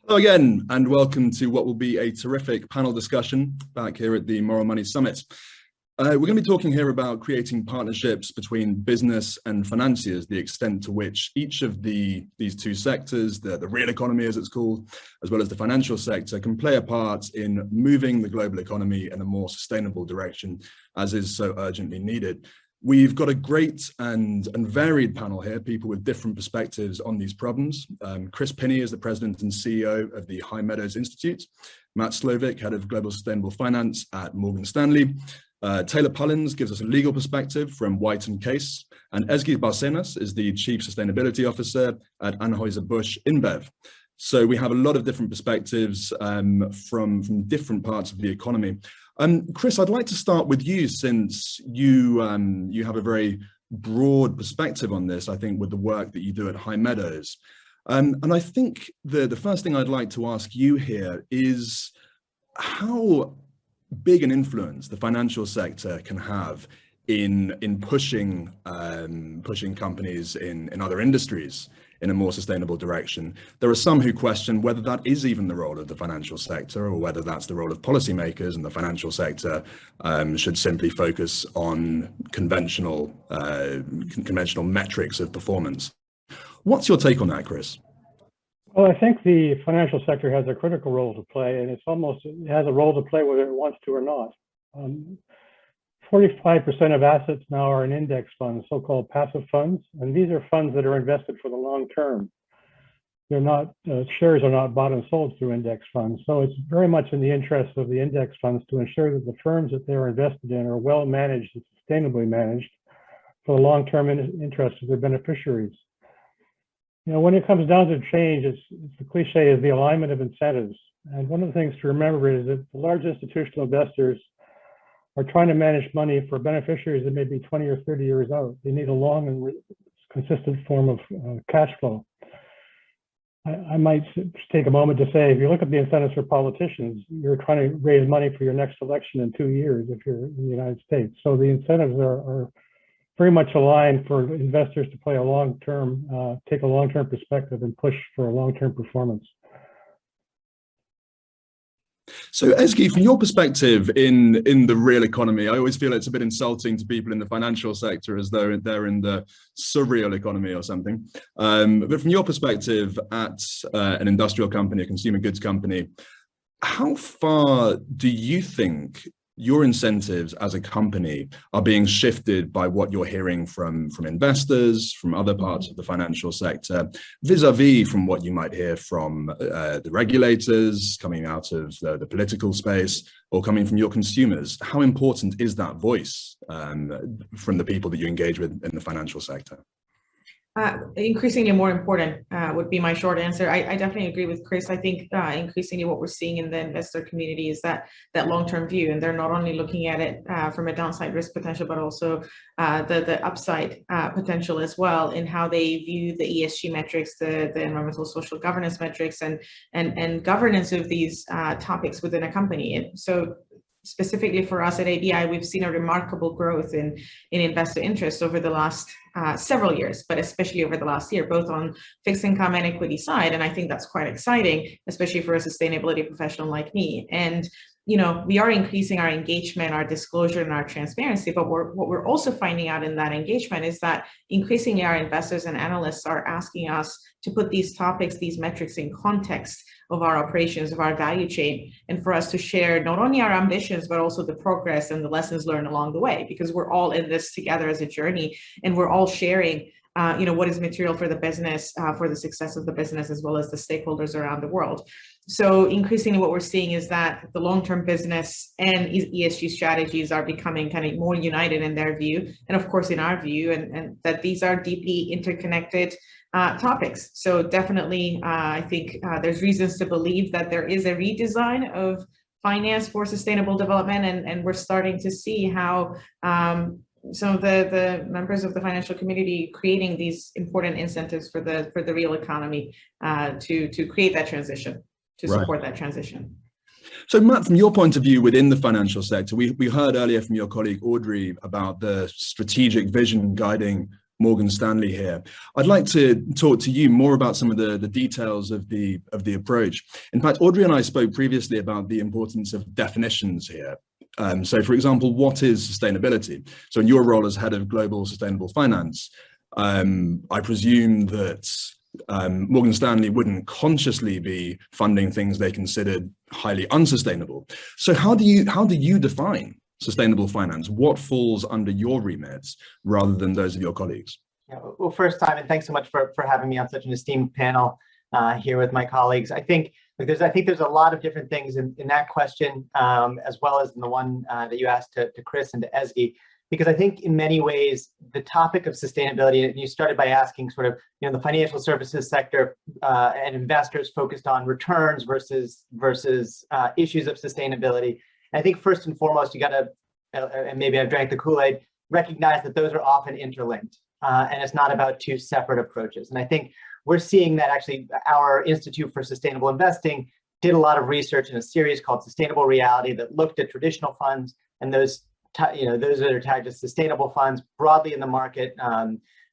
Hello again, and welcome to what will be a terrific panel discussion back here at the Moral Money Summit. We're going to be talking here about creating partnerships between business and financiers, the extent to which each of these two sectors, the real economy as it's called, as well as the financial sector, can play a part in moving the global economy in a more sustainable direction, as is so urgently needed. We've got a great and varied panel here, people with different perspectives on these problems. Chris Pinney is the president and CEO of the High Meadows Institute. Matt Slovic, head of global sustainable finance at Morgan Stanley. Taylor Pullins gives us a legal perspective from White & Case. And Ezgi Barcenas is the chief sustainability officer at Anheuser-Busch InBev. So we have a lot of different perspectives from different parts of the economy. Chris, I'd like to start with you, since you have a very broad perspective on this, I think, with the work that you do at High Meadows. And I think the first thing I'd like to ask you here is how big an influence the financial sector can have in pushing companies in other industries in a more sustainable direction. There are some who question whether that is even the role of the financial sector, or whether that's the role of policymakers, and the financial sector should simply focus on conventional metrics of performance. What's your take on that, Chris? Well, I think the financial sector has a critical role to play, and it has a role to play whether it wants to or not. 45% of assets now are in index funds, so-called passive funds, and these are funds that are invested for the long term. They're not, shares are not bought and sold through index funds. So it's very much in the interest of the index funds to ensure that the firms that they're invested in are well managed and sustainably managed for the long-term interest of their beneficiaries. You know, when it comes down to change, the cliche is the alignment of incentives. And one of the things to remember is that the large institutional investors are trying to manage money for beneficiaries that may be 20 or 30 years out. They need a long and consistent form of cash flow. I might take a moment to say, if you look at the incentives for politicians, you're trying to raise money for your next election in 2 years if you're in the United States. So the incentives are very much aligned for investors to play a long-term, take a long-term perspective and push for a long-term performance. So Ezgi, from your perspective in the real economy, I always feel it's a bit insulting to people in the financial sector as though they're in the surreal economy or something. But from your perspective at an industrial company, a consumer goods company, how far do you think your incentives as a company are being shifted by what you're hearing from investors, from other parts of the financial sector, vis-a-vis from what you might hear from the regulators, coming out of the political space, or coming from your consumers? How important is that voice from the people that you engage with in the financial sector? Increasingly more important would be my short answer. I definitely agree with Chris. I think increasingly what we're seeing in the investor community is that long-term view, and they're not only looking at it from a downside risk potential, but also the upside potential as well, in how they view the ESG metrics, the environmental social governance metrics, and governance of these topics within a company. And so specifically for us at ABI, we've seen a remarkable growth in investor interest over the last several years, but especially over the last year, both on fixed income and equity side. And I think that's quite exciting, especially for a sustainability professional like me. And you know, we are increasing our engagement, our disclosure, and our transparency, but what we're also finding out in that engagement is that increasingly our investors and analysts are asking us to put these topics, these metrics in context of our operations, of our value chain, and for us to share not only our ambitions, but also the progress and the lessons learned along the way, because we're all in this together as a journey, and we're all sharing you know, what is material for the business, for the success of the business, as well as the stakeholders around the world. So increasingly what we're seeing is that the long-term business and ESG strategies are becoming kind of more united in their view, and of course in our view, and that these are deeply interconnected topics. So definitely I think there's reasons to believe that there is a redesign of finance for sustainable development, and we're starting to see how some of the members of the financial community creating these important incentives for the real economy to create that transition, to support that transition. So Matt, from your point of view within the financial sector, we heard earlier from your colleague Audrey about the strategic vision guiding Morgan Stanley here. I'd like to talk to you more about some of the details of the approach. In fact, Audrey and I spoke previously about the importance of definitions here. So for example, what is sustainability? So in your role as head of global sustainable finance, I presume that Morgan Stanley wouldn't consciously be funding things they considered highly unsustainable. So how do you define sustainable finance? What falls under your remits rather than those of your colleagues? Yeah, well, first, Simon, thanks so much for having me on such an esteemed panel here with my colleagues. I think there's a lot of different things in that question, as well as in the one that you asked to Chris and to Ezgi, because I think in many ways the topic of sustainability, and you started by asking sort of, the financial services sector and investors focused on returns versus issues of sustainability. I think first and foremost, you got to, and maybe I've drank the Kool-Aid, recognize that those are often interlinked, and it's not about two separate approaches. And I think we're seeing that actually our Institute for Sustainable Investing did a lot of research in a series called Sustainable Reality that looked at traditional funds and those that are tagged as sustainable funds broadly in the market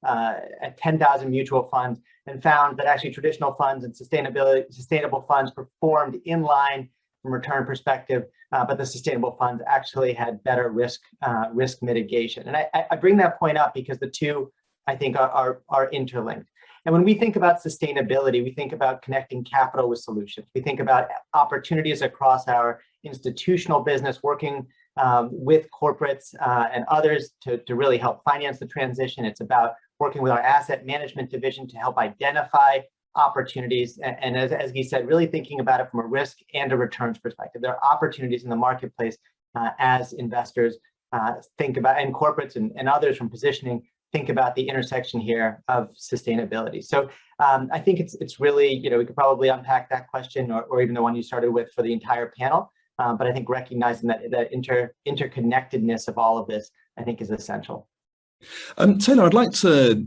at 10,000 mutual funds, and found that actually traditional funds and sustainable funds performed in line from a return perspective, but the sustainable funds actually had better risk mitigation. And I bring that point up because the two, I think, are interlinked. And when we think about sustainability, we think about connecting capital with solutions. We think about opportunities across our institutional business, working with corporates and others to really help finance the transition. It's about working with our asset management division to help identify opportunities. And as Guy said, really thinking about it from a risk and a returns perspective. There are opportunities in the marketplace as investors think about, and corporates and others from positioning, think about the intersection here of sustainability. So I think it's really, we could probably unpack that question or even the one you started with for the entire panel. But I think recognizing that interconnectedness of all of this, I think, is essential. Taylor, I'd like to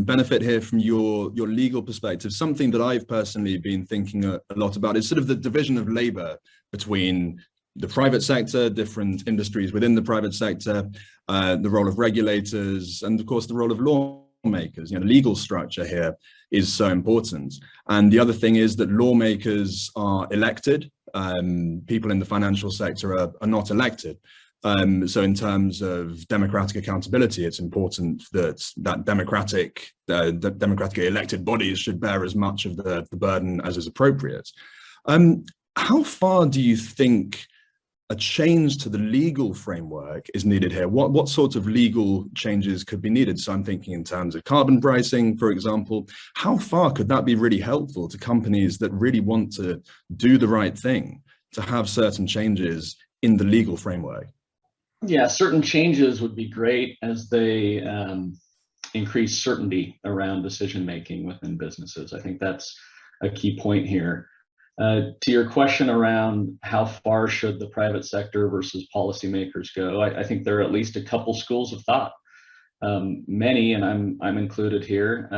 benefit here from your legal perspective. Something that I've personally been thinking a lot about is sort of the division of labor between the private sector, different industries within the private sector, the role of regulators, and of course the role of lawmakers. The legal structure here is so important. And the other thing is that lawmakers are elected. People in the financial sector are not elected. So in terms of democratic accountability, it's important that democratically elected bodies should bear as much of the burden as is appropriate. How far do you think a change to the legal framework is needed here? What sort of legal changes could be needed? So I'm thinking in terms of carbon pricing, for example. How far could that be really helpful to companies that really want to do the right thing, to have certain changes in the legal framework? Yeah, certain changes would be great as they increase certainty around decision-making within businesses. I think that's a key point here. To your question around how far should the private sector versus policymakers go, I think there are at least a couple schools of thought. Many, and I'm included here,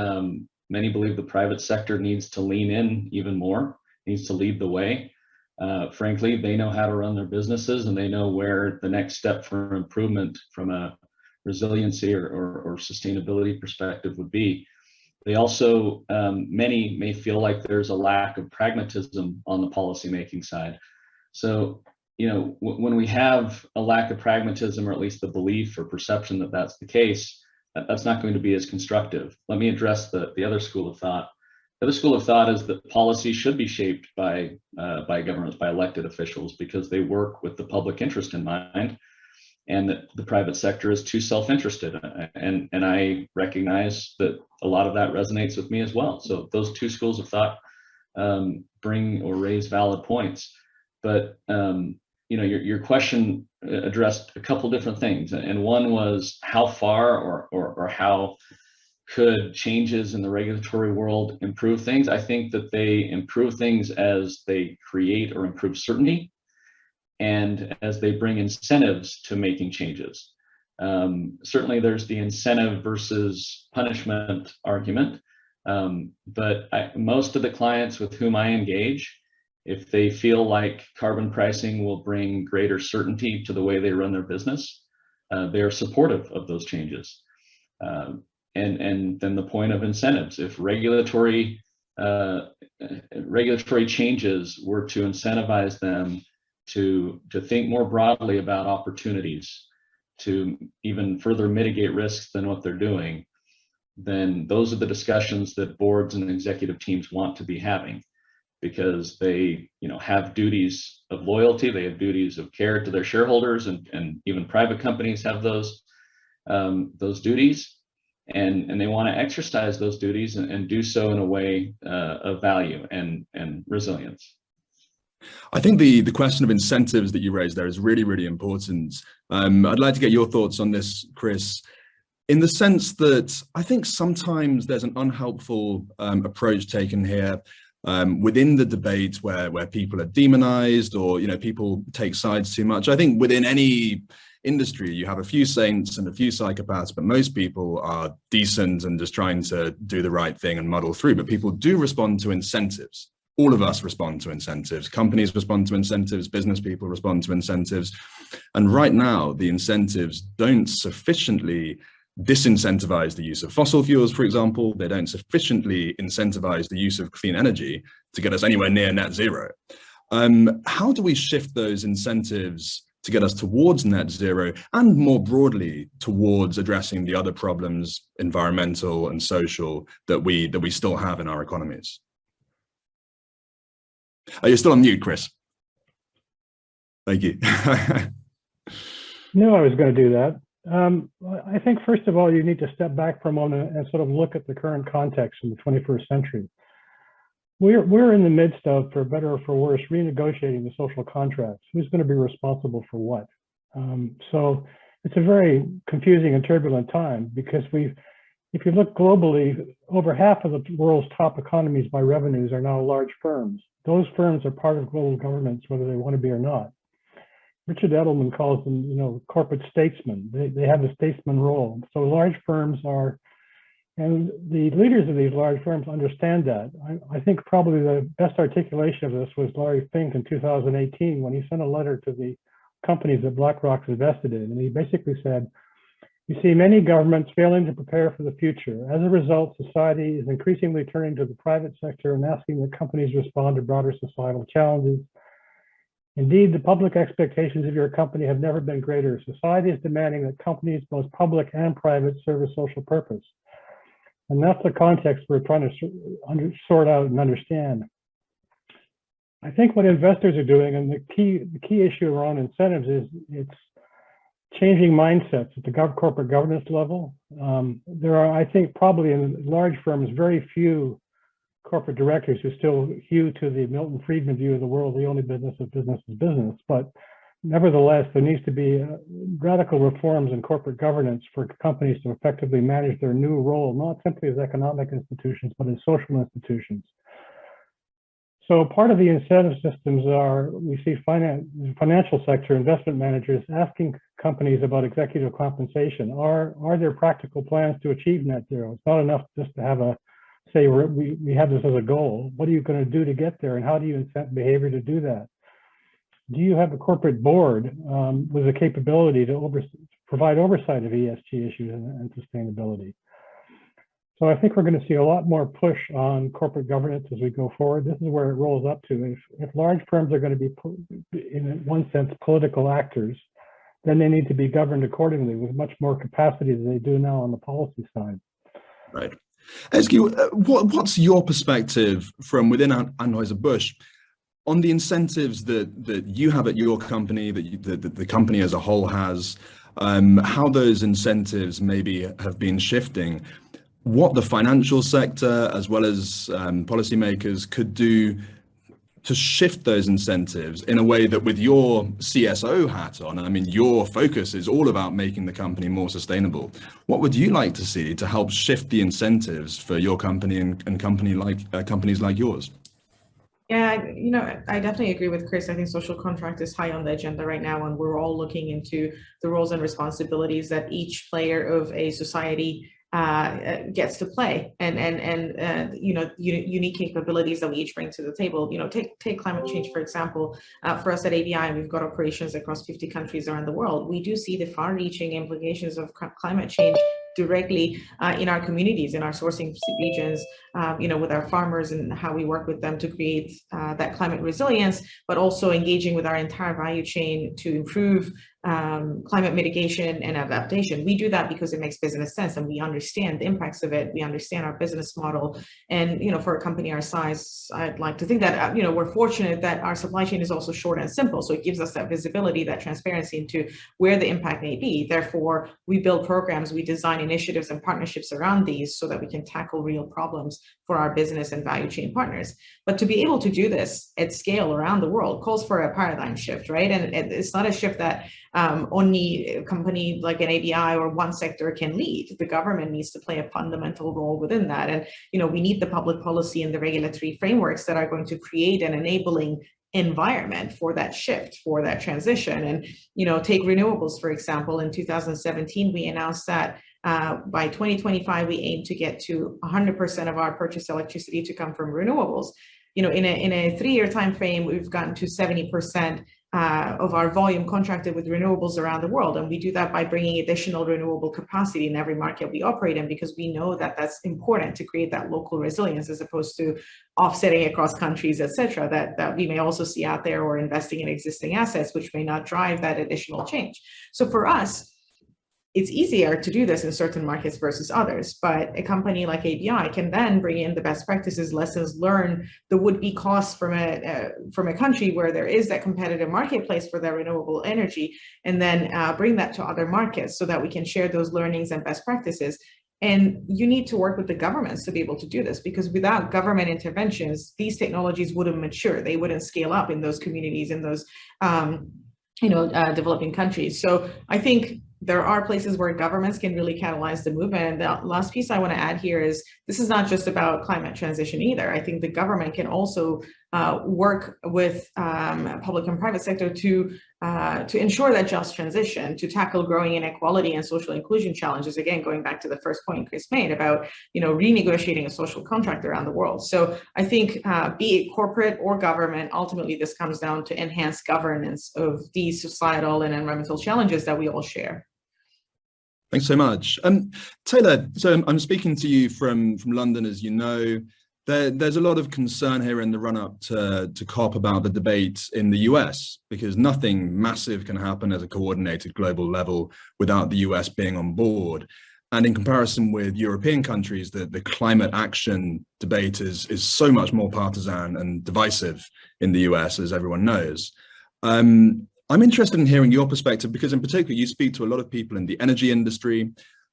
many believe the private sector needs to lean in even more, needs to lead the way. Frankly, they know how to run their businesses and they know where the next step for improvement from a resiliency or sustainability perspective would be. They also, many may feel like there's a lack of pragmatism on the policymaking side. So, when we have a lack of pragmatism, or at least the belief or perception that that's the case, that's not going to be as constructive. Let me address the other school of thought. The other school of thought is that policy should be shaped by governments, by elected officials, because they work with the public interest in mind, and that the private sector is too self-interested. And I recognize that a lot of that resonates with me as well. So those two schools of thought bring or raise valid points. But your question addressed a couple different things, and one was how far or how could changes in the regulatory world improve things? I think that they improve things as they create or improve certainty, and as they bring incentives to making changes. Certainly there's the incentive versus punishment argument, but most of the clients with whom I engage, if they feel like carbon pricing will bring greater certainty to the way they run their business, they are supportive of those changes. And then the point of incentives. If regulatory changes were to incentivize them to think more broadly about opportunities, to even further mitigate risks than what they're doing, then those are the discussions that boards and executive teams want to be having, because they, have duties of loyalty, they have duties of care to their shareholders, and even private companies have those duties, and they want to exercise those duties and do so in a way of value and resilience. I think the question of incentives that you raised there is really, really important. I'd like to get your thoughts on this, Chris, in the sense that I think sometimes there's an unhelpful approach taken here within the debate where people are demonized, or people take sides too much. I think within any industry you have a few saints and a few psychopaths, but most people are decent and just trying to do the right thing and muddle through. But people do respond to incentives. All of us respond to incentives. Companies respond to incentives. Business people respond to incentives. And right now, the incentives don't sufficiently disincentivize the use of fossil fuels, for example. They don't sufficiently incentivize the use of clean energy to get us anywhere near net zero. How do we shift those incentives to get us towards net zero, and more broadly towards addressing the other problems, environmental and social, that we still have in our economies? Are you still on mute, Chris? Thank you. No, I was going to do that. I think, first of all, you need to step back for a moment and sort of look at the current context in the 21st century. We're in the midst of, for better or for worse, renegotiating the social contracts. Who's going to be responsible for what? So it's a very confusing and turbulent time, because if you look globally, over half of the world's top economies by revenues are now large firms. Those firms are part of global governments, whether they want to be or not. Richard Edelman calls them, corporate statesmen. They have a statesman role. So large firms are, and the leaders of these large firms understand that. I think probably the best articulation of this was Larry Fink in 2018, when he sent a letter to the companies that BlackRock's invested in. And he basically said, "You see many governments failing to prepare for the future. As a result, society is increasingly turning to the private sector and asking that companies respond to broader societal challenges. Indeed, the public expectations of your company have never been greater. Society is demanding that companies, both public and private, serve a social purpose." And that's the context we're trying to sort out and understand. I think what investors are doing, and the key issue around incentives, is it's changing mindsets at the corporate governance level. There are, I think, probably in large firms, very few corporate directors who still hew to the Milton Friedman view of the world: the only business of business is business. But nevertheless, there needs to be radical reforms in corporate governance for companies to effectively manage their new role, not simply as economic institutions, but as social institutions. So part of the incentive systems are, we see financial sector investment managers asking companies about executive compensation. Are there practical plans to achieve net zero? It's not enough just to say we have this as a goal. What are you going to do to get there, and how do you incent behavior to do that? Do you have a corporate board with the capability to provide oversight of ESG issues and sustainability? So I think we're going to see a lot more push on corporate governance as we go forward. This is where it rolls up to. If large firms are going to be, in one sense, political actors, then they need to be governed accordingly with much more capacity than they do now on the policy side. Right. Eski, what's your perspective from within Anheuser-Busch on the incentives that you have at your company, that the company as a whole has, how those incentives maybe have been shifting, what the financial sector as well as policymakers could do to shift those incentives in a way that, with your CSO hat on, I mean, your focus is all about making the company more sustainable. What would you like to see to help shift the incentives for your company and companies like yours? Yeah, I definitely agree with Chris. I think social contract is high on the agenda right now, and we're all looking into the roles and responsibilities that each player of a society gets to play, and unique capabilities that we each bring to the table. Take climate change, for example. For us at ABI, we've got operations across 50 countries around the world. We do see the far-reaching implications of climate change directly in our communities, in our sourcing regions, with our farmers and how we work with them to create that climate resilience, but also engaging with our entire value chain to improve climate mitigation and adaptation. We do that because it makes business sense and we understand the impacts of it. We understand our business model. And, for a company our size, I'd like to think that, we're fortunate that our supply chain is also short and simple. So it gives us that visibility, that transparency into where the impact may be. Therefore, we build programs, we design initiatives and partnerships around these so that we can tackle real problems for our business and value chain partners. But to be able to do this at scale around the world calls for a paradigm shift, right? And it's not a shift that only a company like an ABI or one sector can lead. The government needs to play a fundamental role within that. And, we need the public policy and the regulatory frameworks that are going to create an enabling environment for that shift, for that transition. And, take renewables, for example. In 2017, we announced that by 2025, we aim to get to 100% of our purchased electricity to come from renewables. In a 3-year time frame, we've gotten to 70% of our volume contracted with renewables around the world. And we do that by bringing additional renewable capacity in every market we operate in, because we know that that's important to create that local resilience, as opposed to offsetting across countries, et cetera, that we may also see out there, or investing in existing assets, which may not drive that additional change. So for us, it's easier to do this in certain markets versus others, but a company like ABI can then bring in the best practices, lessons learned, the would-be costs from a country where there is that competitive marketplace for their renewable energy, and then bring that to other markets so that we can share those learnings and best practices. And you need to work with the governments to be able to do this, because without government interventions, these technologies wouldn't mature. They wouldn't scale up in those communities, in those developing countries. So I think there are places where governments can really catalyze the movement. And the last piece I want to add here is, this is not just about climate transition either. I think the government can also work with public and private sector to ensure that just transition, to tackle growing inequality and social inclusion challenges. Again, going back to the first point Chris made about, renegotiating a social contract around the world. So I think be it corporate or government, ultimately this comes down to enhanced governance of these societal and environmental challenges that we all share. Thanks so much. Taylor, so I'm speaking to you from London, as you know. There's a lot of concern here in the run-up to COP about the debate in the US, because nothing massive can happen at a coordinated global level without the US being on board. And in comparison with European countries, the climate action debate is so much more partisan and divisive in the US, as everyone knows. I'm interested in hearing your perspective, because in particular, you speak to a lot of people in the energy industry.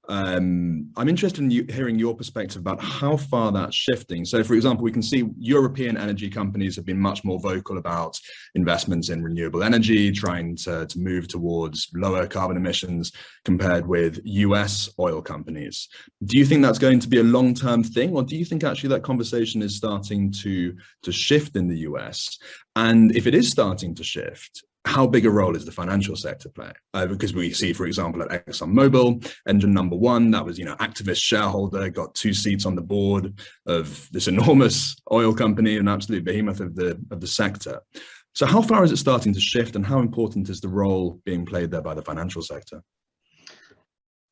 I'm interested in hearing your perspective about how far that's shifting. So, for example, we can see European energy companies have been much more vocal about investments in renewable energy, trying to move towards lower carbon emissions compared with US oil companies. Do you think that's going to be a long-term thing, or do you think actually that conversation is starting to shift in the US? And if it is starting to shift, how big a role is the financial sector play? Because we see, for example, at ExxonMobil, engine number one, that was, activist shareholder, got 2 seats on the board of this enormous oil company, an absolute behemoth of the sector. So how far is it starting to shift, and how important is the role being played there by the financial sector?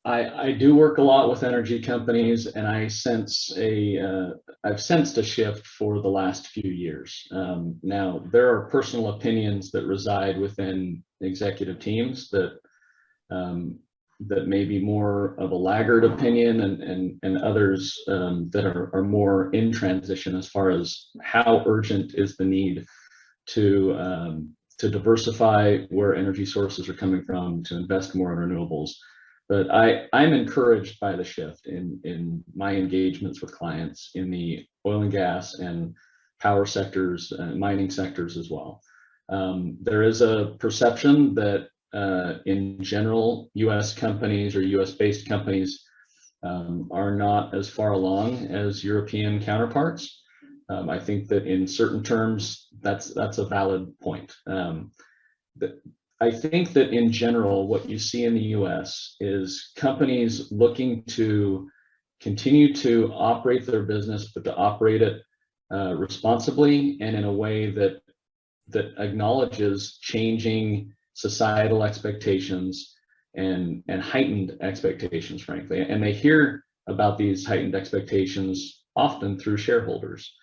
I do work a lot with energy companies, and I've sensed a shift for the last few years. Now, there are personal opinions that reside within executive teams that may be more of a laggard opinion, and others that are more in transition as far as how urgent is the need to diversify where energy sources are coming from, to invest more in renewables. But I'm encouraged by the shift in my engagements with clients in the oil and gas and power sectors and mining sectors as well. There is a perception that in general, US companies or US-based companies are not as far along as European counterparts. I think that in certain terms, that's a valid point. I think that in general, what you see in the US is companies looking to continue to operate their business, but to operate it responsibly and in a way that acknowledges changing societal expectations and heightened expectations, frankly. And they hear about these heightened expectations often through shareholders.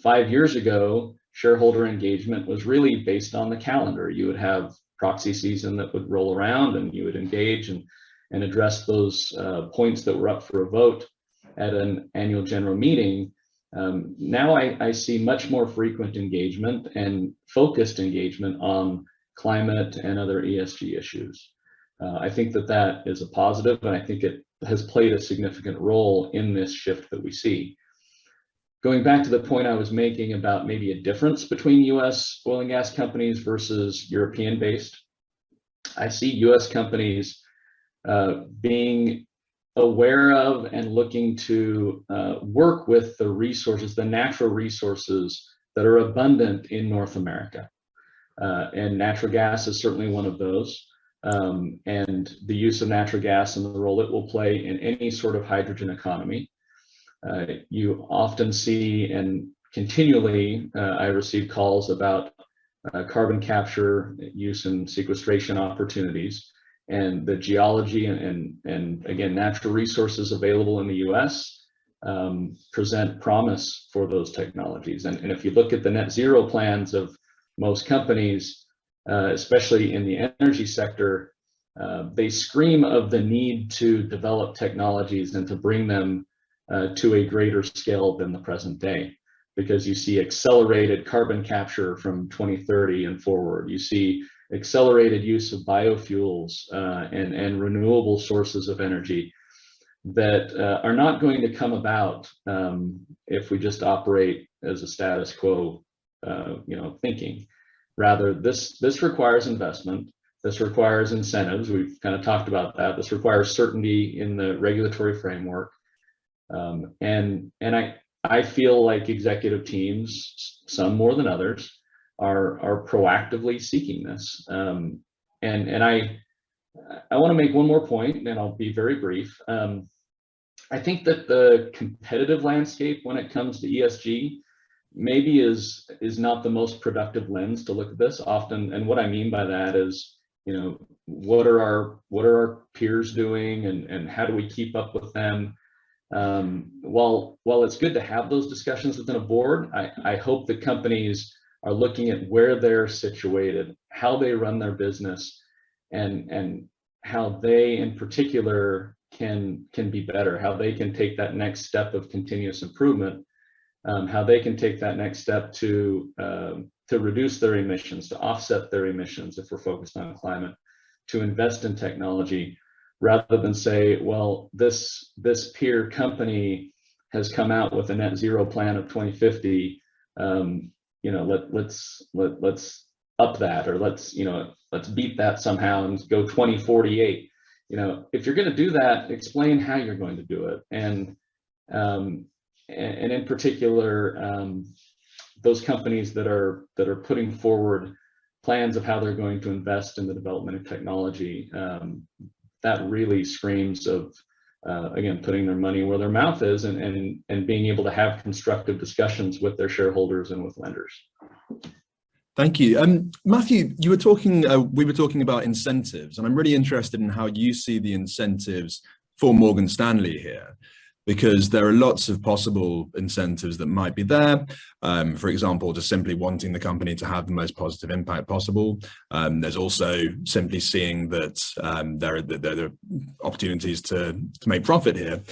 5 years ago, shareholder engagement was really based on the calendar. You would have proxy season that would roll around, and you would engage and address those points that were up for a vote at an annual general meeting. Now I see much more frequent engagement and focused engagement on climate and other ESG issues. I think that is a positive, and I think it has played a significant role in this shift that we see. Going back to the point I was making about maybe a difference between US oil and gas companies versus European-based, I see US companies being aware of and looking to work with the resources, the natural resources that are abundant in North America. And natural gas is certainly one of those. And the use of natural gas and the role it will play in any sort of hydrogen economy. You often see, and continually I receive calls about carbon capture, use and sequestration opportunities, and the geology and again, natural resources available in the US present promise for those technologies. And if you look at the net zero plans of most companies, especially in the energy sector, they scream of the need to develop technologies and to bring them to a greater scale than the present day, because you see accelerated carbon capture from 2030 and forward. You see accelerated use of biofuels and renewable sources of energy that are not going to come about if we just operate as a status quo, thinking. Rather, this requires investment. This requires incentives. We've kind of talked about that. This requires certainty in the regulatory framework. And I feel like executive teams, some more than others, are proactively seeking this. And I want to make one more point, and I'll be very brief. I think that the competitive landscape when it comes to ESG maybe is not the most productive lens to look at this often. And what I mean by that is, what are our peers doing, and how do we keep up with them? While it's good to have those discussions within a board, I hope that companies are looking at where they're situated, how they run their business, and how they in particular can be better, how they can take that next step of continuous improvement, how they can take that next step to reduce their emissions, to offset their emissions if we're focused on climate, to invest in technology, rather than say, well, this peer company has come out with a net zero plan of 2050. Let's up that, or let's beat that somehow and go 2048. If you're going to do that, explain how you're going to do it, and in particular, those companies that are putting forward plans of how they're going to invest in the development of technology. That really screams of, again, putting their money where their mouth is, and being able to have constructive discussions with their shareholders and with lenders. Thank you. Matthew, we were talking about incentives, and I'm really interested in how you see the incentives for Morgan Stanley here, because there are lots of possible incentives that might be there. For example, just simply wanting the company to have the most positive impact possible. There's also simply seeing that there are opportunities to make profit here.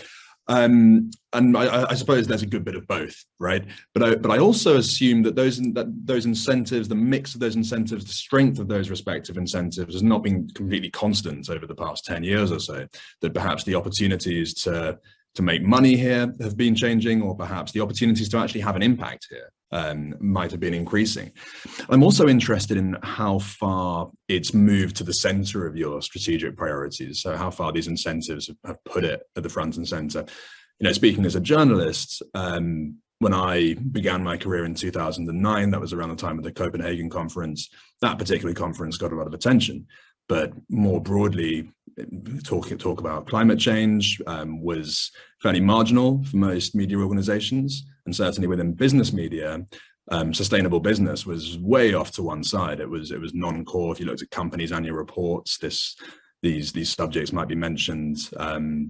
And I suppose there's a good bit of both, right? But I also assume that those incentives, the mix of those incentives, the strength of those respective incentives has not been completely constant over the past 10 years or so, that perhaps the opportunities to make money here have been changing, or perhaps the opportunities to actually have an impact here might have been increasing. I'm also interested in how far it's moved to the center of your strategic priorities. So how far these incentives have put it at the front and center. Speaking as a journalist, when I began my career in 2009, that was around the time of the Copenhagen conference. That particular conference got a lot of attention, but more broadly, talk about climate change was fairly marginal for most media organizations, and certainly within business media, sustainable business was way off to one side. It was non-core. If you looked at companies' annual reports, this these subjects might be mentioned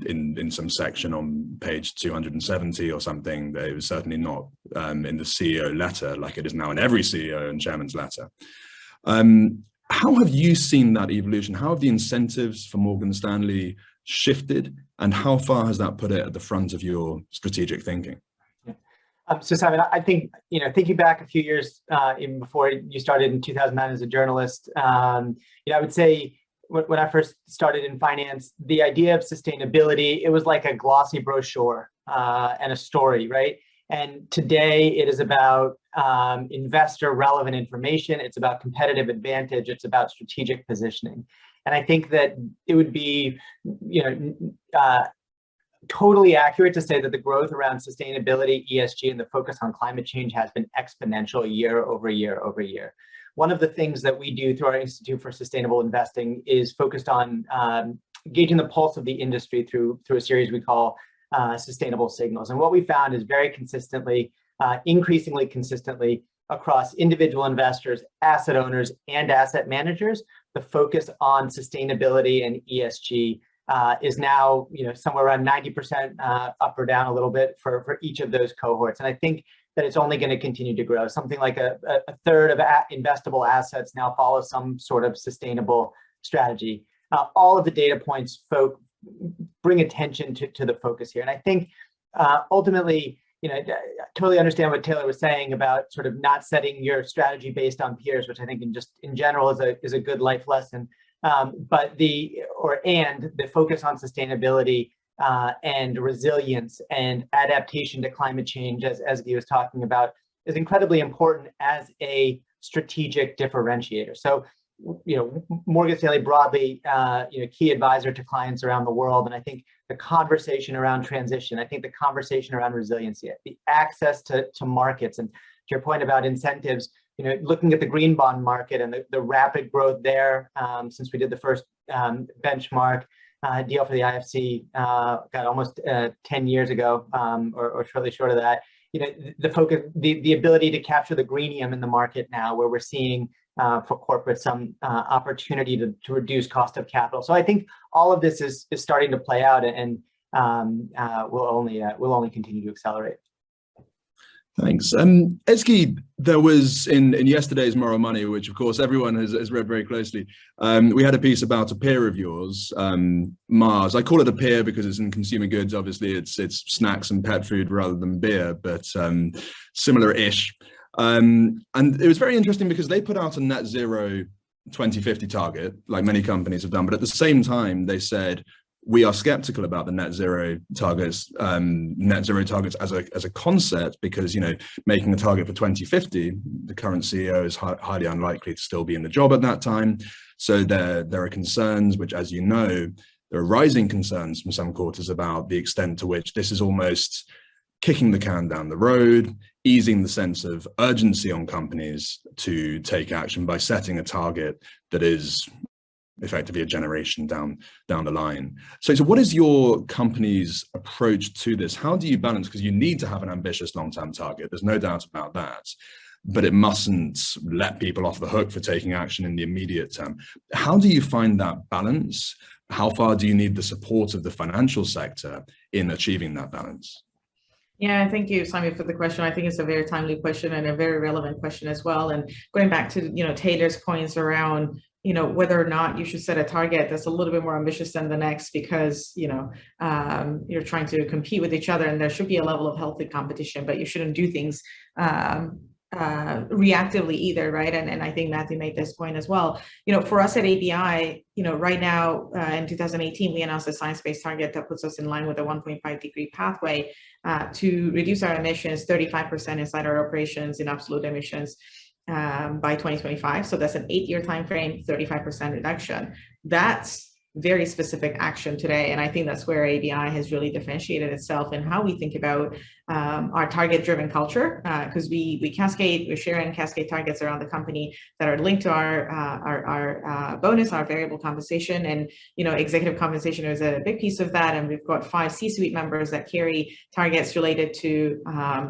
in some section on page 270 or something. That it was certainly not in the CEO letter like it is now in every CEO and chairman's letter. How have you seen that evolution? How have the incentives for Morgan Stanley shifted, and how far has that put it at the front of your strategic thinking? So Simon, I think, thinking back a few years, even before you started in 2009 as a journalist, I would say when I first started in finance, the idea of sustainability, it was like a glossy brochure and a story, right? And today it is about investor relevant information. It's about competitive advantage. It's about strategic positioning. And I think that it would be, totally accurate to say that the growth around sustainability, ESG, and the focus on climate change has been exponential year over year over year. One of the things that we do through our Institute for Sustainable Investing is focused on gauging the pulse of the industry through a series we call sustainable signals. And what we found is very consistently, increasingly consistently across individual investors, asset owners, and asset managers, the focus on sustainability and ESG is now, somewhere around 90% up or down a little bit for each of those cohorts. And I think that it's only going to continue to grow. Something like a third of investable assets now follow some sort of sustainable strategy. All of the data points bring attention to the focus here. And I think ultimately, I totally understand what Taylor was saying about sort of not setting your strategy based on peers, which I think in general is a good life lesson. But the focus on sustainability and resilience and adaptation to climate change, as Guy was talking about, is incredibly important as a strategic differentiator. So, Morgan Stanley broadly, key advisor to clients around the world. And I think the conversation around transition, I think the conversation around resiliency, the access to markets, and to your point about incentives, looking at the green bond market and the rapid growth there since we did the first benchmark deal for the IFC, almost 10 years ago, or shortly short of that. The focus, the ability to capture the greenium in the market now, where we're seeing for corporate some opportunity to reduce cost of capital. So I think all of this is starting to play out, and will only continue to accelerate. Thanks. Ezgi, there was in yesterday's Moral Money, which of course everyone has read very closely, we had a piece about a peer of yours, Mars. I call it a peer because it's in consumer goods. Obviously, it's snacks and pet food rather than beer, but similar-ish. And it was very interesting because they put out a net zero 2050 target, like many companies have done, but at the same time, they said, we are skeptical about the net zero targets as a concept because, making a target for 2050, the current CEO is highly unlikely to still be in the job at that time. So there are concerns, which, as you know, there are rising concerns from some quarters about the extent to which this is almost kicking the can down the road, easing the sense of urgency on companies to take action by setting a target that is effectively a generation down the line. So what is your company's approach to this? How do you balance? Because you need to have an ambitious long-term target. There's no doubt about that, but it mustn't let people off the hook for taking action in the immediate term. How do you find that balance? How far do you need the support of the financial sector in achieving that balance? Yeah, thank you, Simon, for the question. I think it's a very timely question and a very relevant question as well. And going back to Taylor's points around whether or not you should set a target that's a little bit more ambitious than the next because, you're trying to compete with each other, and there should be a level of healthy competition, but you shouldn't do things reactively either, right? And I think Matthew made this point as well. For us at ABI, right now in 2018, we announced a science-based target that puts us in line with a 1.5 degree pathway to reduce our emissions 35% inside our operations in absolute emissions by 2025. So that's an 8-year time frame, 35% reduction. That's very specific action today. And I think that's where ABI has really differentiated itself in how we think about our target-driven culture, because we share and cascade targets around the company that are linked to our bonus, our variable compensation, and executive compensation is a big piece of that. And we've got 5 C-suite members that carry targets related to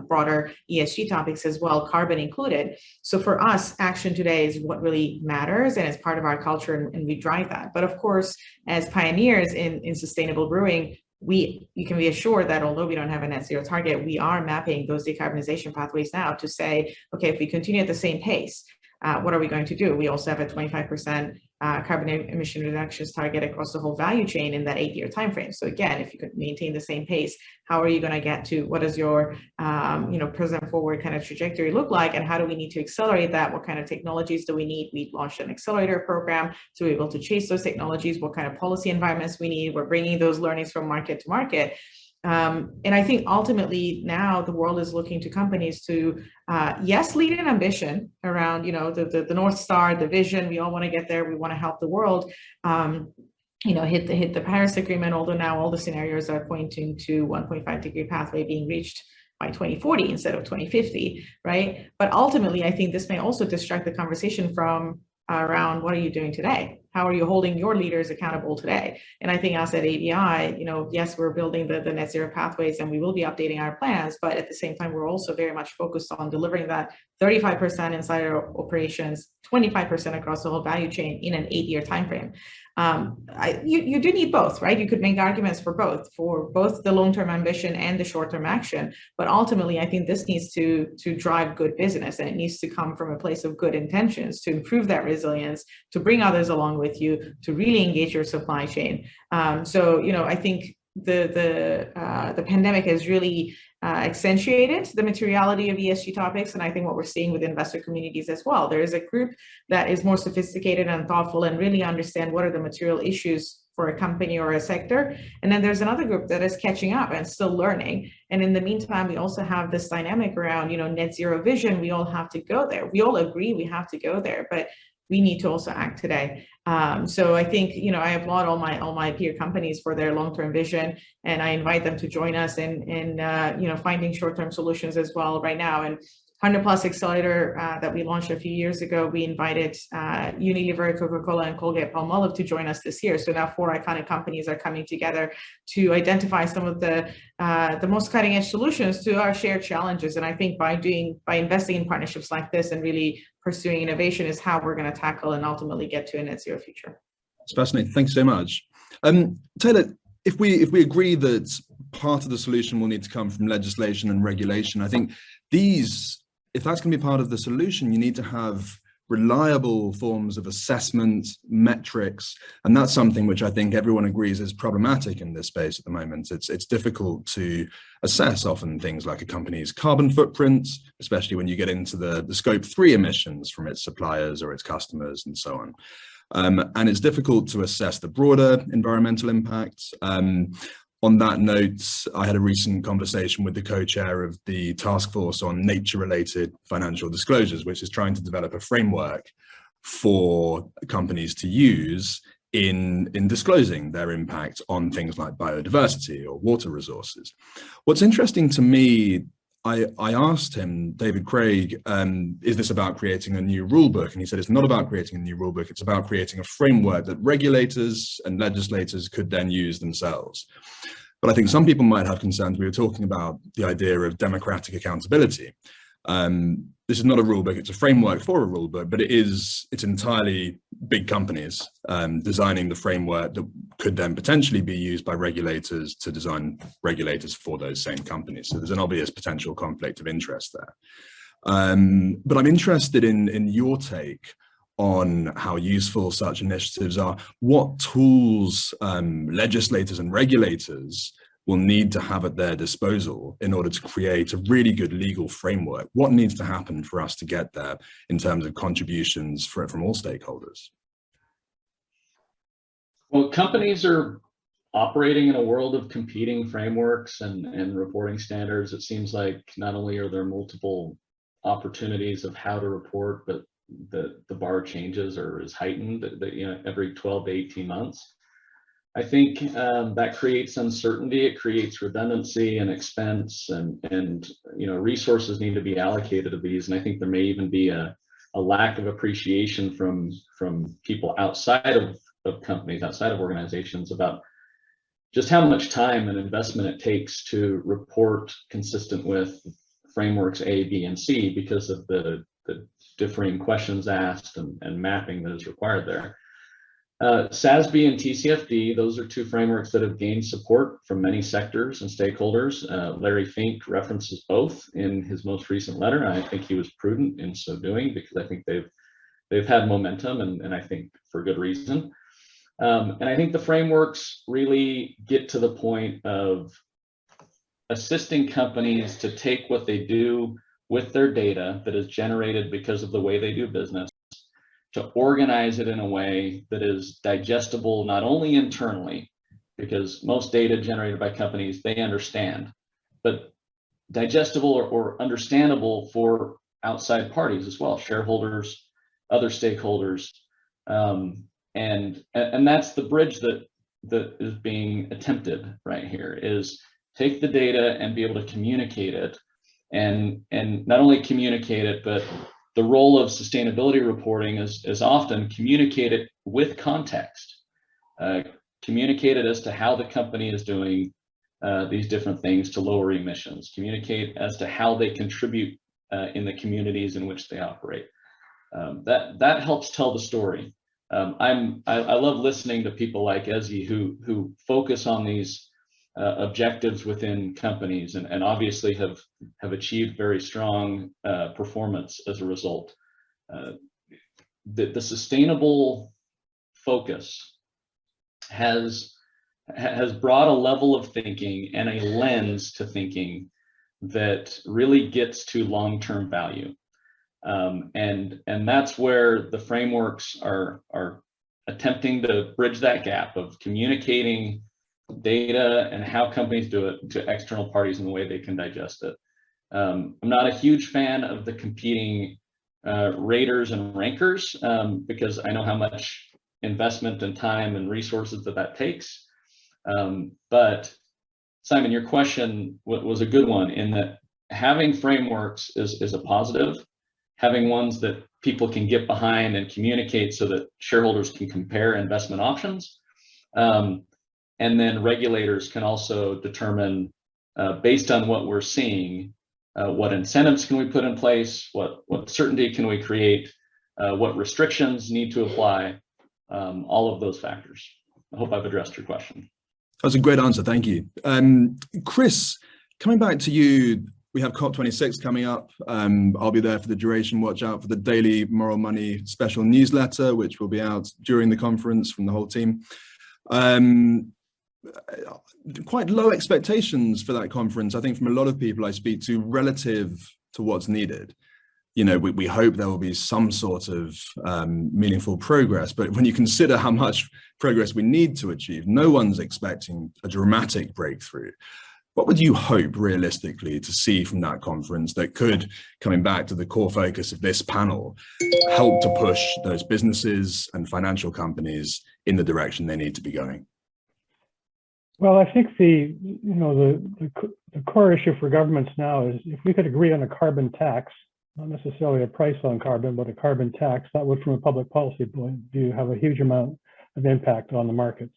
broader ESG topics as well, carbon included. So for us, action today is what really matters, and it's part of our culture, and we drive that. But of course, as pioneers in sustainable brewing, you can be assured that although we don't have a net zero target, we are mapping those decarbonization pathways now to say, okay, if we continue at the same pace, what are we going to do? We also have a 25% carbon emission reductions target across the whole value chain in that 8-year timeframe. So again, if you could maintain the same pace, how are you going to get to, what does your present forward kind of trajectory look like, and how do we need to accelerate that? What kind of technologies do we need? We launched an accelerator program to be able to chase those technologies. What kind of policy environments we need? We're bringing those learnings from market to market. And I think ultimately now the world is looking to companies to, yes, lead in ambition around, the North Star, the vision. We all want to get there. We want to help the world, hit the Paris Agreement, although now all the scenarios are pointing to 1.5 degree pathway being reached by 2040 instead of 2050, right? But ultimately, I think this may also distract the conversation from around what are you doing today? How are you holding your leaders accountable today? And I think us at ABI, yes, we're building the net zero pathways and we will be updating our plans, but at the same time, we're also very much focused on delivering that 35% inside our operations, 25% across the whole value chain in an 8-year timeframe. You do need both, right? You could make arguments for both the long-term ambition and the short-term action, but ultimately, I think this needs to drive good business, and it needs to come from a place of good intentions to improve that resilience, to bring others along with you, to really engage your supply chain. I think the pandemic has really accentuated the materiality of ESG topics, and I think what we're seeing with investor communities as well. There is a group that is more sophisticated and thoughtful and really understand what are the material issues for a company or a sector, and then there's another group that is catching up and still learning. And in the meantime, we also have this dynamic around net zero vision. We all have to go there. We all agree we have to go there, but we need to also act today. So I think, I applaud all my peer companies for their long-term vision, and I invite them to join us in finding short-term solutions as well right now. And 100 Plus Accelerator that we launched a few years ago, we invited Unilever, Coca-Cola, and Colgate-Palmolive to join us this year. So now 4 iconic companies are coming together to identify some of the most cutting-edge solutions to our shared challenges. And I think by investing in partnerships like this and really pursuing innovation is how we're going to tackle and ultimately get to a net zero future. It's fascinating. Thanks so much. Taylor, if we agree that part of the solution will need to come from legislation and regulation, I think if that's going to be part of the solution, you need to have reliable forms of assessment, metrics, and that's something which I think everyone agrees is problematic in this space at the moment. It's difficult to assess often things like a company's carbon footprint, especially when you get into the scope 3 emissions from its suppliers or its customers and so on. And it's difficult to assess the broader environmental impacts. On that note, I had a recent conversation with the co-chair of the task force on nature-related financial disclosures, which is trying to develop a framework for companies to use in disclosing their impact on things like biodiversity or water resources. What's interesting to me, I asked him, David Craig, is this about creating a new rule book? And he said, it's not about creating a new rule book. It's about creating a framework that regulators and legislators could then use themselves. But I think some people might have concerns. We were talking about the idea of democratic accountability. This is not a rule book, it's a framework for a rule book, but it's entirely big companies designing the framework that could then potentially be used by regulators to design regulators for those same companies. So there's an obvious potential conflict of interest there. But I'm interested in your take on how useful such initiatives are. What tools legislators and regulators will need to have at their disposal in order to create a really good legal framework? What needs to happen for us to get there in terms of contributions from all stakeholders? Well, companies are operating in a world of competing frameworks and reporting standards. It seems like not only are there multiple opportunities of how to report, but the bar changes or is heightened every 12 to 18 months. I think that creates uncertainty. It creates redundancy and expense, and resources need to be allocated to these. And I think there may even be a lack of appreciation from people outside of companies, outside of organizations, about just how much time and investment it takes to report consistent with frameworks A, B, and C because of the differing questions asked and mapping that is required there. SASB and TCFD, those are two frameworks that have gained support from many sectors and stakeholders. Larry Fink references both in his most recent letter, and I think he was prudent in so doing because I think they've had momentum, and I think for good reason. And I think the frameworks really get to the point of assisting companies to take what they do with their data that is generated because of the way they do business, to organize it in a way that is digestible, not only internally, because most data generated by companies, they understand, but digestible or understandable for outside parties as well, shareholders, other stakeholders. And that's the bridge that is being attempted right here, is take the data and be able to communicate it, and not only communicate it, but the role of sustainability reporting is often communicate it with context, communicate it as to how the company is doing these different things to lower emissions, communicate as to how they contribute in the communities in which they operate. That helps tell the story. I love listening to people like Ezzy who focus on these objectives within companies and obviously have achieved very strong performance as a result. The sustainable focus has brought a level of thinking and a lens to thinking that really gets to long-term value. And that's where the frameworks are attempting to bridge that gap of communicating data and how companies do it to external parties in the way they can digest it. I'm not a huge fan of the competing raters and rankers because I know how much investment and time and resources that takes. But Simon, your question was a good one in that having frameworks is a positive. Having ones that people can get behind and communicate so that shareholders can compare investment options. And then regulators can also determine, based on what we're seeing, what incentives can we put in place, what certainty can we create, what restrictions need to apply, all of those factors. I hope I've addressed your question. That's a great answer, thank you. Chris, coming back to you, we have COP26 coming up. I'll be there for the duration. Watch out for the daily Moral Money special newsletter, which will be out during the conference from the whole team. Quite low expectations for that conference, I think, from a lot of people I speak to relative to what's needed. You know, we hope there will be some sort of meaningful progress, but when you consider how much progress we need to achieve, no one's expecting a dramatic breakthrough. What would you hope realistically to see from that conference that could, coming back to the core focus of this panel, help to push those businesses and financial companies in the direction they need to be going? Well, I think the core issue for governments now is if we could agree on a carbon tax, not necessarily a price on carbon, but a carbon tax, that would, from a public policy point of view, have a huge amount of impact on the markets.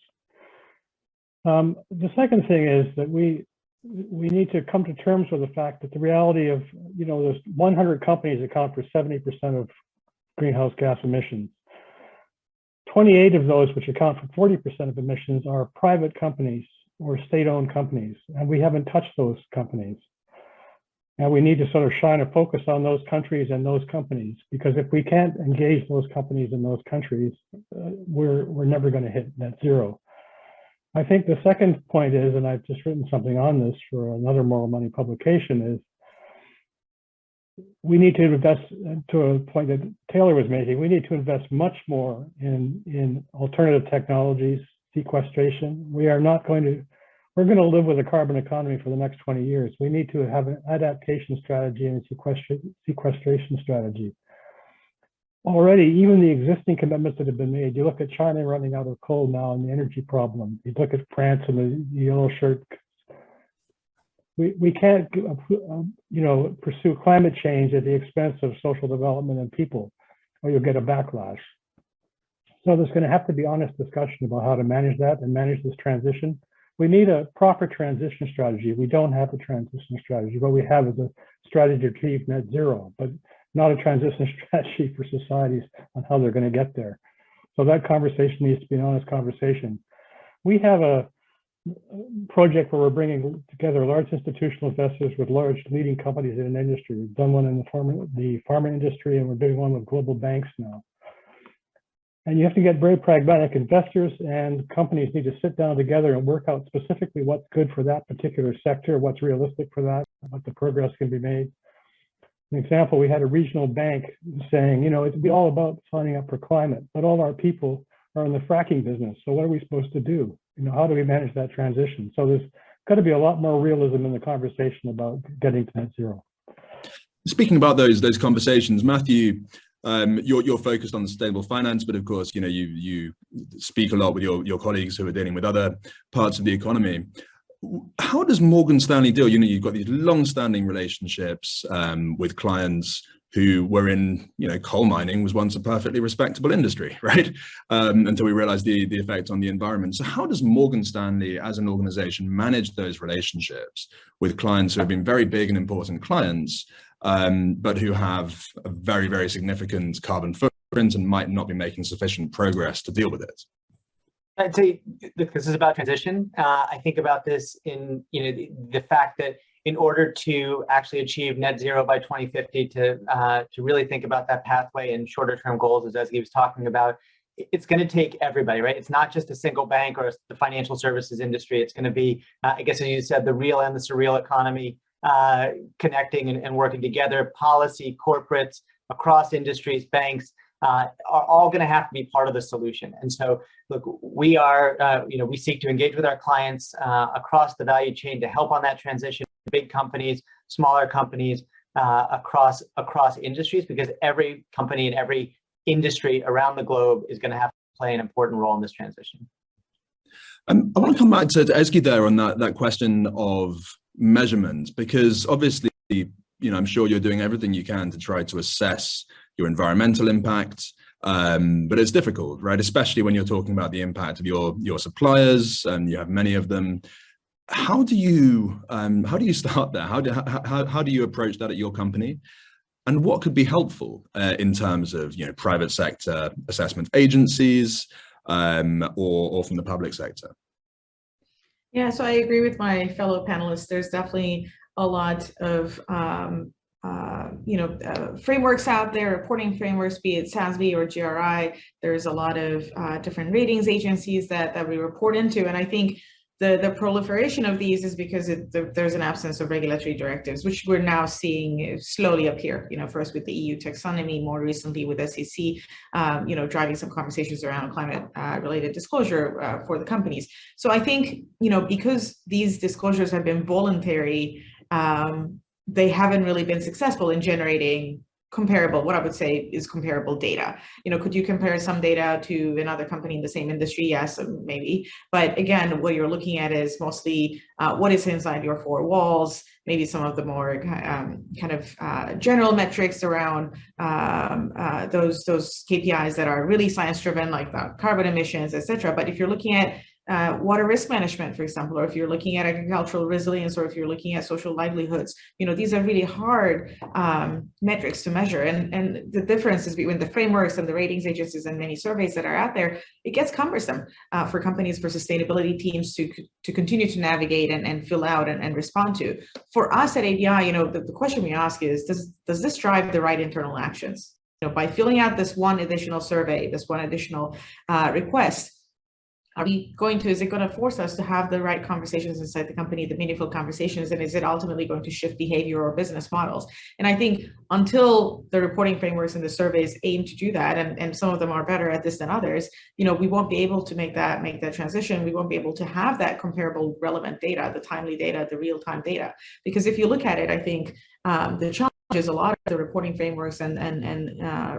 The second thing is that we need to come to terms with the fact that the reality of, there's 100 companies that account for 70% of greenhouse gas emissions. 28 of those, which account for 40% of emissions, are private companies or state-owned companies, and we haven't touched those companies. And we need to sort of shine a focus on those countries and those companies, because if we can't engage those companies in those countries, we're never going to hit net zero. I think the second point is, and I've just written something on this for another Moral Money publication, is we need to invest, to a point that Taylor was making, we need to invest much more in alternative technologies, sequestration. We're going to live with a carbon economy for the next 20 years. We need to have an adaptation strategy and a sequestration strategy. Already, even the existing commitments that have been made, you look at China running out of coal now and the energy problem. You look at France and the yellow shirt. We can't, pursue climate change at the expense of social development and people, or you'll get a backlash. So there's going to have to be honest discussion about how to manage that and manage this transition. We need a proper transition strategy. We don't have a transition strategy. What we have is a strategy to achieve net zero, but not a transition strategy for societies on how they're going to get there. So that conversation needs to be an honest conversation. We have a project where we're bringing together large institutional investors with large leading companies in an industry. We've done one in the pharma industry, and we're doing one with global banks now. And you have to get very pragmatic. Investors and companies need to sit down together and work out specifically what's good for that particular sector, what's realistic for that, what the progress can be made. An example, we had a regional bank saying, you know, it'd be all about signing up for climate, but all our people are in the fracking business. So what are we supposed to do? You know, how do we manage that transition? So there's got to be a lot more realism in the conversation about getting to net zero. Speaking about those conversations, Matthew, you're focused on sustainable finance, but of course, you know, you speak a lot with your colleagues who are dealing with other parts of the economy. How does Morgan Stanley deal? You know, you've got these long-standing relationships with clients who were in, you know, coal mining was once a perfectly respectable industry, right? Until we realized the effect on the environment. So how does Morgan Stanley as an organization manage those relationships with clients who have been very big and important clients, but who have a very, very significant carbon footprint and might not be making sufficient progress to deal with it? I'd say this is about transition. I think about this in, you know, the fact that in order to actually achieve net zero by 2050, to really think about that pathway and shorter term goals, as he was talking about, it's going to take everybody, right? It's not just a single bank or the financial services industry. It's going to be, I guess, as you said, the real and the surreal economy connecting and working together. Policy, corporates, across industries, banks, are all going to have to be part of the solution. And so, look, we are, you know, we seek to engage with our clients across the value chain to help on that transition. Big companies, smaller companies, across industries, because every company and every industry around the globe is going to have to play an important role in this transition. I want to come back to Ezgi there on that question of measurement, because obviously, you know, I'm sure you're doing everything you can to try to assess your environmental impact, but it's difficult, right? Especially when you're talking about the impact of your suppliers, and you have many of them. How do you start there? How do you approach that at your company? And what could be helpful in terms of, you know, private sector assessment agencies or from the public sector? Yeah, so I agree with my fellow panelists. There's definitely a lot of frameworks out there, reporting frameworks, be it SASB or GRI. There's a lot of different ratings agencies that we report into, and I think the proliferation of these is because there's an absence of regulatory directives, which we're now seeing slowly appear. You know, first with the EU taxonomy, more recently with SEC, driving some conversations around climate-related disclosure for the companies. So I think, you know, because these disclosures have been voluntary, they haven't really been successful in generating comparable, what I would say is comparable data. You know, could you compare some data to another company in the same industry? Yes, maybe. But again, what you're looking at is mostly what is inside your four walls, maybe some of the more general metrics around those KPIs that are really science driven, like the carbon emissions, et cetera. But if you're looking at water risk management, for example, or if you're looking at agricultural resilience, or if you're looking at social livelihoods, you know, these are really hard metrics to measure. And the differences between the frameworks and the ratings agencies and many surveys that are out there, it gets cumbersome for companies, for sustainability teams to continue to navigate and fill out and respond to. For us at ABI, you know, the question we ask is, does this drive the right internal actions? You know, by filling out this one additional survey, this one additional request, is it going to force us to have the right conversations inside the company, the meaningful conversations, and is it ultimately going to shift behavior or business models? And I think until the reporting frameworks and the surveys aim to do that, and some of them are better at this than others, you know, we won't be able to make that transition. We won't be able to have that comparable, relevant data, the timely data, the real-time data. Because if you look at it, I think the challenge is a lot of the reporting frameworks and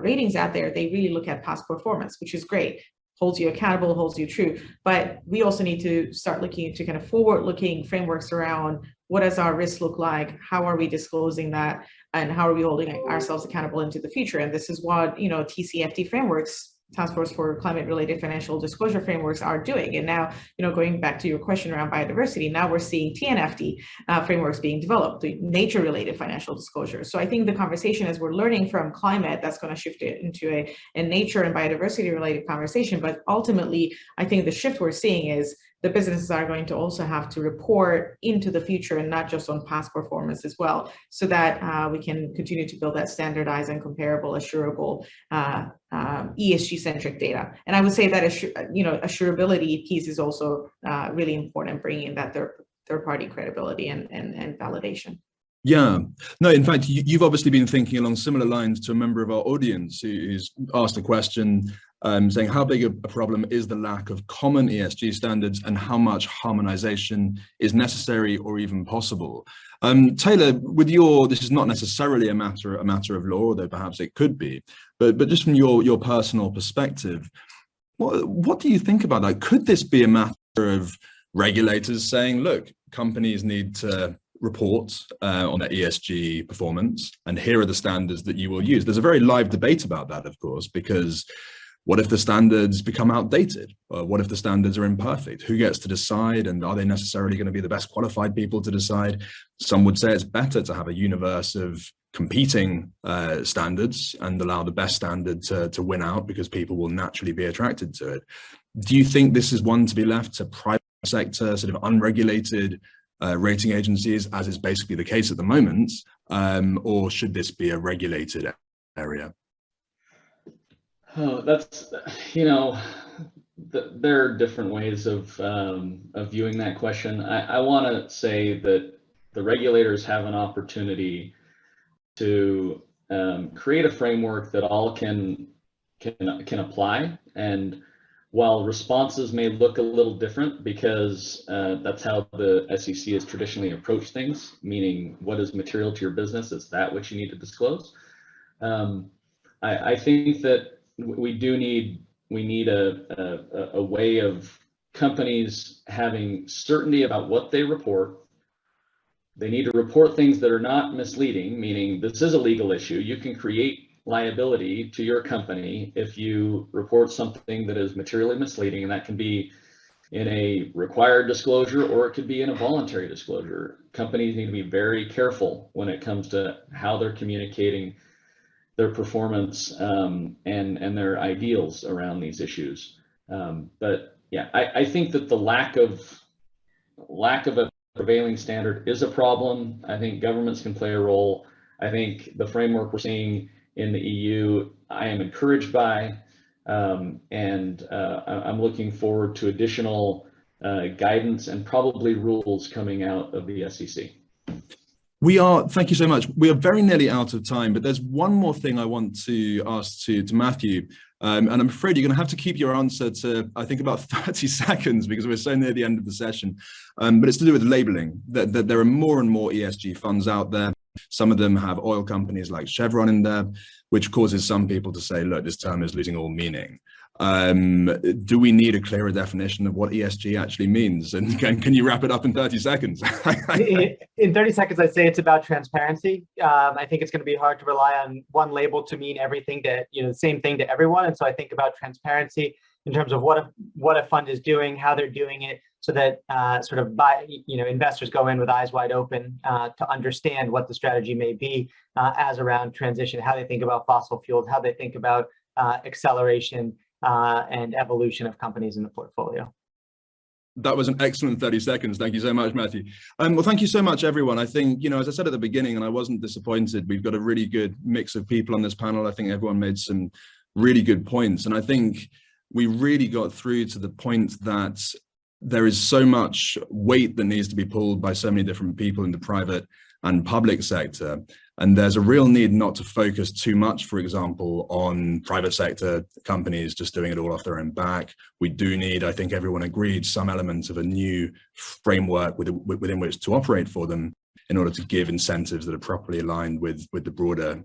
ratings out there, they really look at past performance, which is great. Holds you accountable, holds you true. But we also need to start looking into kind of forward-looking frameworks around what does our risk look like, how are we disclosing that, and how are we holding ourselves accountable into the future. And this is what, you know, TCFD frameworks Task Force for Climate-Related Financial Disclosure Frameworks are doing. And now, going back to your question around biodiversity, now we're seeing TNFD frameworks being developed, nature-related financial disclosure. So I think the conversation, as we're learning from climate, that's going to shift it into a nature and biodiversity-related conversation. But ultimately, I think the shift we're seeing is the businesses are going to also have to report into the future and not just on past performance as well, so that we can continue to build that standardized and comparable, assurable ESG-centric data. And I would say that assurability piece is also really important, bringing in that third-party credibility and validation. Yeah, no, in fact, you've obviously been thinking along similar lines to a member of our audience who's asked a question saying how big a problem is the lack of common ESG standards and how much harmonization is necessary or even possible. Taylor, this is not necessarily a matter of law, though perhaps it could be, but just from your personal perspective, what do you think about that? Could this be a matter of regulators saying, look, companies need to report on their ESG performance, and here are the standards that you will use? There's a very live debate about that, of course, because what if the standards become outdated? What if the standards are imperfect? Who gets to decide, and are they necessarily going to be the best qualified people to decide? Some would say it's better to have a universe of competing standards and allow the best standard to win out, because people will naturally be attracted to it. Do you think this is one to be left to private sector, sort of unregulated rating agencies, as is basically the case at the moment, or should this be a regulated area? Oh, that's, there are different ways of viewing that question. I want to say that the regulators have an opportunity to create a framework that all can apply. And while responses may look a little different, because that's how the SEC has traditionally approached things, meaning what is material to your business, is that what you need to disclose. I think that we need a way of companies having certainty about what they report. They need to report things that are not misleading, meaning this is a legal issue. You can create liability to your company if you report something that is materially misleading, and that can be in a required disclosure or it could be in a voluntary disclosure. Companies need to be very careful when it comes to how they're communicating their performance and their ideals around these issues. But yeah, I think that the lack of a prevailing standard is a problem. I think governments can play a role. I think the framework we're seeing in the EU, I am encouraged by, and I'm looking forward to additional guidance and probably rules coming out of the SEC. Thank you so much. We are very nearly out of time, but there's one more thing I want to ask to Matthew. And I'm afraid you're going to have to keep your answer to, I think, about 30 seconds because we're so near the end of the session. But it's to do with labeling. That there are more and more ESG funds out there. Some of them have oil companies like Chevron in there, which causes some people to say, look, this term is losing all meaning. Do we need a clearer definition of what ESG actually means? And can you wrap it up in 30 seconds? In 30 seconds, I'd say it's about transparency. I think it's going to be hard to rely on one label to mean everything to, the same thing to everyone. And so I think about transparency in terms of what a fund is doing, how they're doing it, so that investors go in with eyes wide open to understand what the strategy may be as around transition, how they think about fossil fuels, how they think about acceleration and evolution of companies in the portfolio. That was an excellent 30 seconds. Thank you so much, Matthew. Well, thank you so much, everyone. I think, as I said at the beginning, and I wasn't disappointed, we've got a really good mix of people on this panel. I think everyone made some really good points. And I think we really got through to the point that there is so much weight that needs to be pulled by so many different people in the private and public sector. And there's a real need not to focus too much, for example, on private sector companies just doing it all off their own back. We do need, I think everyone agreed, some elements of a new framework within which to operate for them in order to give incentives that are properly aligned with the broader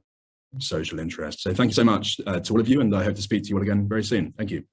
social interest. So thank you so much to all of you, and I hope to speak to you all again very soon. Thank you.